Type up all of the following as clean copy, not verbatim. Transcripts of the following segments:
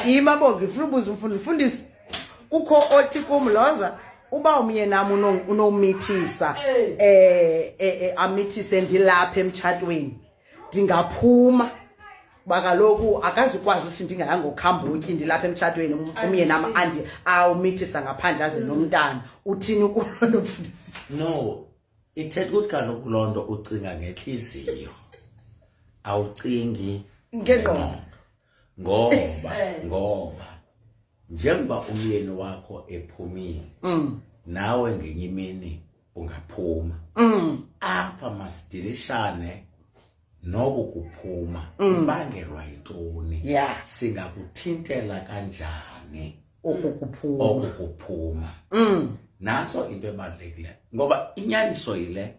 Yimabo ngifuna ubuza umfundisi kukho othi kumloza uba umyena unomithisa amithise ndilapha emtshatweni ndingaphuma bakaloku akazukwazi ukuthi ndingayanga ngokhambutyi ndilapha emtshatweni umyena andi awumithisa ngaphandle aze nomntana uthini kuloo mfundisi? No, ithetha ukuthi kaloku loo nto ucinga ngenhliziyo awucingi ngengqondo ngoba njengoba umyeni wakho ephumile nawe ngenye imini ungaphuma apha masidilishane noku kuphuma kubangelwa yintoni singakuthintela kanjani okukuphuma naso into ebalulekileyo ngoba inyaniso yile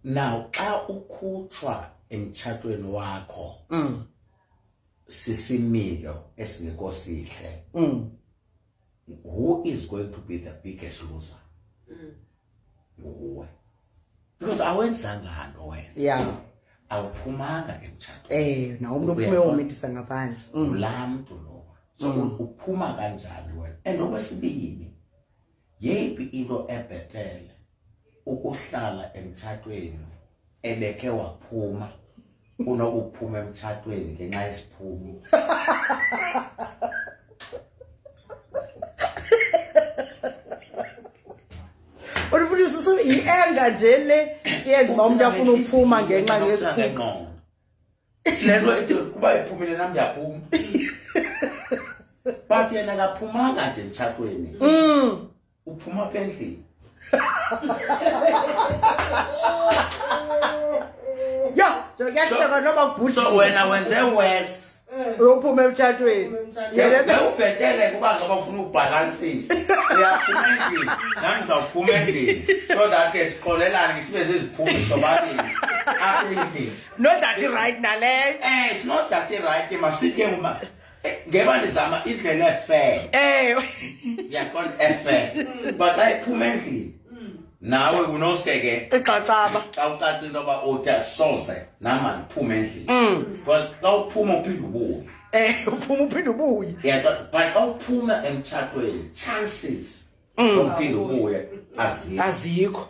now xa ukhutshwa emtshatweni wakho sisimilo esingekho sihle who is going to be the biggest loser? Nguwe. Because awenzanga nto wena awuphumanga emtshatweni na umuntu ophume womithisa ngaphandle ulaa mntu lo so uphuma kanjani wena and okwesibini yeyiphi into ebhetele ukuhlala emtshatweni ebekhe waphuma unokuphuma emtshatweni ngenxa yesiphumo? Ufundisa ienga nje le yenza uba umuntu afuna ukuphuma ngenxa yesiphumo. Lento ethi kuba iphumile nami ndiyaphuma. But yena akaphumanga nje emtshatweni. Uphuma apha endlini. So wena wenze worse. Uphuma emtshatweni. Yena ubhetele kuba ngabafuna ukubalansisa. Uyaphuma endlini, nami ngizawuphuma endlini. So that ke sixolelane ngisibe ziziphumo sobabili. Apha endlini. Not that right nale. It's not that right. Masithi uma ngeba nizama indlela efair. Yaqonda efair. But ayiphuma endlini. Nawe unosikeke eqatsaba awucaci into yoba uthi asose nama ndiphuma endlini because xa uphuma uphinde ubuye uphuma uphinde ubuye but xa uphuma emtshatweni chances zokuphinde ubuye azikho.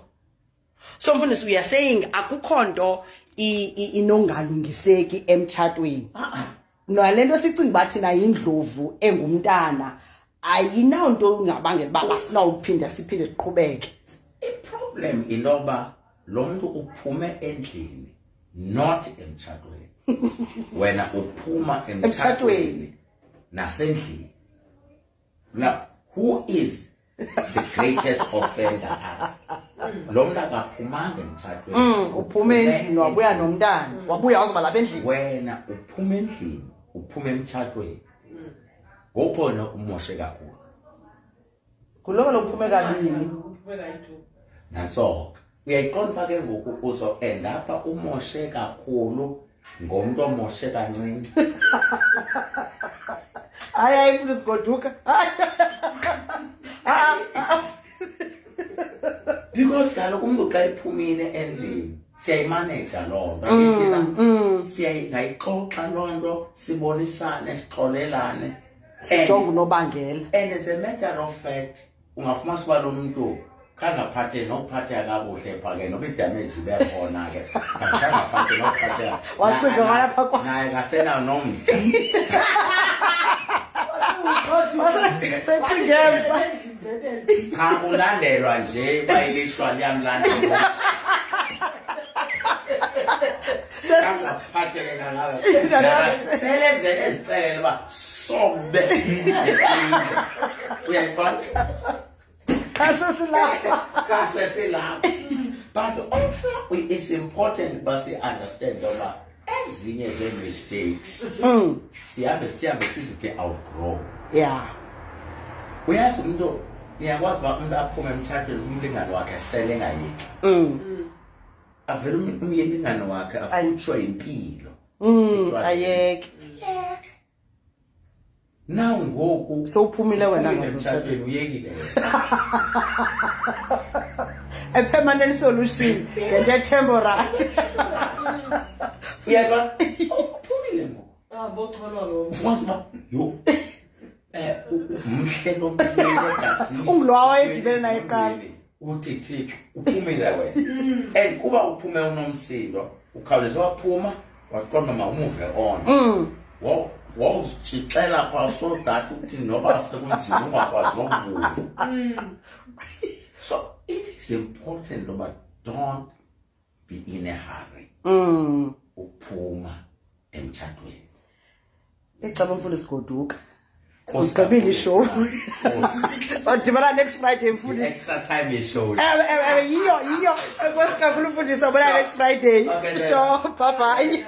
So mfundisi we are saying akukho nto inongalungiseki emtshatweni nalento sicinga bathi na indlovu engumntana ayinawunto ungabangela uba asinawuphinda siphinde siqhubeke. Problem inoba lo muntu uphume endlini not emtshatweni. Wena uphuma emtshatweni nasendlini. Now who is the greatest offender? Lo muntu akaphumanga emtshatweni. Uphume endlini wabuya nomntana wabuya wazoba lapha endlini. Wena uphuma endlini uphuma emtshatweni. Ngopona umoshe kakhulu. Kuloko uphume kabini. Nanso uyayiqonda ke ngoku uzo-end apha umoshe kakhulu ngomuntu omoshe kancane. Hayi mfundisi goduka. Because kaloku umuntu xa ephumile endlini siyayimaneja loo nto ngithina siyayixoxa loo nto sibonisane sixolelane sijonge unobangela and as a matter of fact ungafumanisa uba lo muntu kangaphathe nokuphatheka kakuhle phake noba idamage ibe khona ke kangaphathe nokuphatheka wacinga walapha kwa naye kasena nomdla sethingema akulandelwa nje bayilishwa liyamlandela kangaphatheke kangaka sele vele ezixelele uba sobe uyayiqonda but also it's important but we understand that ezinye mistakes siyabe sizithi outgrow uyazi umuntu niyakwazi uba umuntu aphume emtshatweni umlingane wakhe sele engayeki avele umlingane wakhe akhutshwe impilo ayeke now ngoku so uphumile wena emtshatweni uyekile a permanent solution ngento temporary uyazwa uphumile ngoku ufumanisa uba yho mhle lo mphile ungulowa wayedibene naye kuqala uthi thixo uphumile wena and kuba uphume unomsindo ukhawuleze waphuma waqonda ma umuve on wawuzitshixela phaa so that uthi noba sekunzima ungakwazi nokubuya so it is important noba don't be in a hurry uphuma emtshatweni ecaba mfundisi Goduka usigqibile ishow sawudibana next Friday mfundisi extra time ye-show yiyo nkosi kakhulu mfundisi awubona next Friday Okay, then. sure bye bye